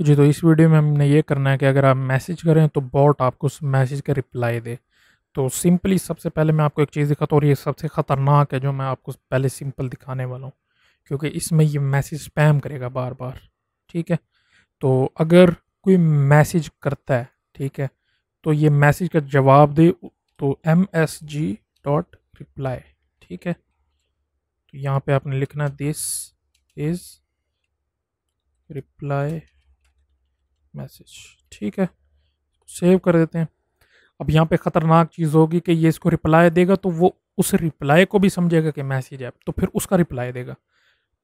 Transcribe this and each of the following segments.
जी, तो इस वीडियो में हमने ये करना है कि अगर आप मैसेज करें तो बॉट आपको उस मैसेज का रिप्लाई दे। तो सिंपली सबसे पहले मैं आपको एक चीज़ दिखाता हूँ और ये सबसे ख़तरनाक है जो मैं आपको पहले सिंपल दिखाने वाला हूँ, क्योंकि इसमें ये मैसेज स्पैम करेगा बार बार। ठीक है, तो अगर कोई मैसेज करता है, ठीक है, तो ये मैसेज का जवाब दे, तो msg.reply। ठीक है, तो यहाँ पे आपने लिखना दिस इज़ रिप्लाई मैसेज। ठीक है, सेव कर देते हैं। अब यहाँ पे खतरनाक चीज़ होगी कि ये इसको रिप्लाई देगा तो वो उस रिप्लाई को भी समझेगा कि मैसेज है, तो फिर उसका रिप्लाई देगा,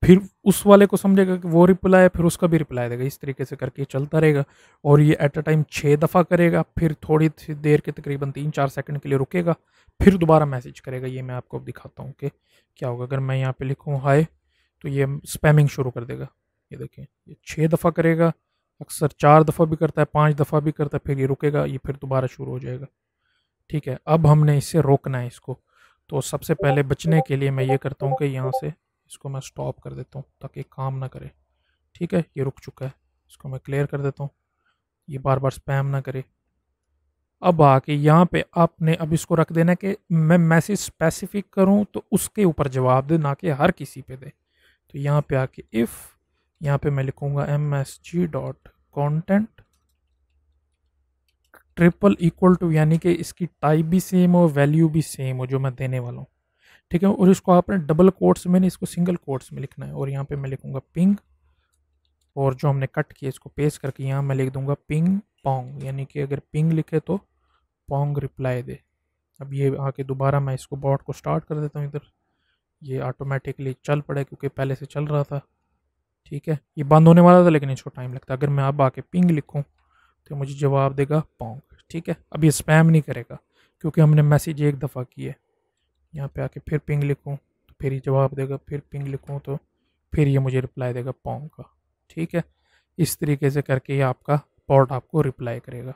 फिर उस वाले को समझेगा कि वो रिप्लाई है, फिर उसका भी रिप्लाई देगा। इस तरीके से करके चलता रहेगा और ये एट अ टाइम 6 दफ़ा करेगा, फिर थोड़ी सी देर के तकरीबन 3-4 सेकंड के लिए रुकेगा, फिर दोबारा मैसेज करेगा। ये मैं आपको अब दिखाता हूँ कि क्या होगा। अगर मैं यहाँ पे लिखूँ हाय, तो ये स्पैमिंग शुरू कर देगा। ये देखें, ये 6 दफ़ा करेगा, अक्सर 4 दफ़ा भी करता है, 5 दफ़ा भी करता है, फिर ये रुकेगा, ये फिर दोबारा शुरू हो जाएगा। ठीक है, अब हमने इससे रोकना है इसको। तो सबसे पहले बचने के लिए मैं ये करता हूँ कि यहाँ से इसको मैं स्टॉप कर देता हूँ ताकि काम ना करे। ठीक है, ये रुक चुका है, इसको मैं क्लियर कर देता हूँ, ये बार बार स्पैम ना करे। अब आके यहाँ पे आपने अब इसको रख देना कि मैं मैसेज स्पेसिफिक करूँ तो उसके ऊपर जवाब दे, ना कि हर किसी पे दे। तो यहाँ पे आके इफ़, यहाँ पे मैं लिखूँगा msg.content ट्रिपल इक्वल टू, यानी कि इसकी टाइप भी सेम हो, वैल्यू भी सेम हो जो मैं देने वाला हूँ। ठीक है, और इसको आपने डबल कोट्स में नहीं, इसको सिंगल कोट्स में लिखना है। और यहाँ पे मैं लिखूंगा पिंग, और जो हमने कट किया इसको पेस्ट करके यहाँ मैं लिख दूंगा पिंग पोंग, यानी कि अगर पिंग लिखे तो पोंग रिप्लाई दे। अब ये आके दोबारा मैं इसको बॉट को स्टार्ट कर देता हूँ इधर, ये ऑटोमेटिकली चल पड़े क्योंकि पहले से चल रहा था। ठीक है, ये बंद होने वाला था लेकिन इसको टाइम लगता है। अगर मैं अब आके पिंग लिखूँ तो मुझे जवाब देगा पोंग। ठीक है, अब ये स्पैम नहीं करेगा क्योंकि हमने मैसेज 1 दफ़ा किए। यहाँ पे आके फिर पिंग लिखूँ तो फिर ये जवाब देगा, फिर पिंग लिखूँ तो फिर ये मुझे रिप्लाई देगा पोंग का। ठीक है, इस तरीके से करके ये आपका बॉट आपको रिप्लाई करेगा।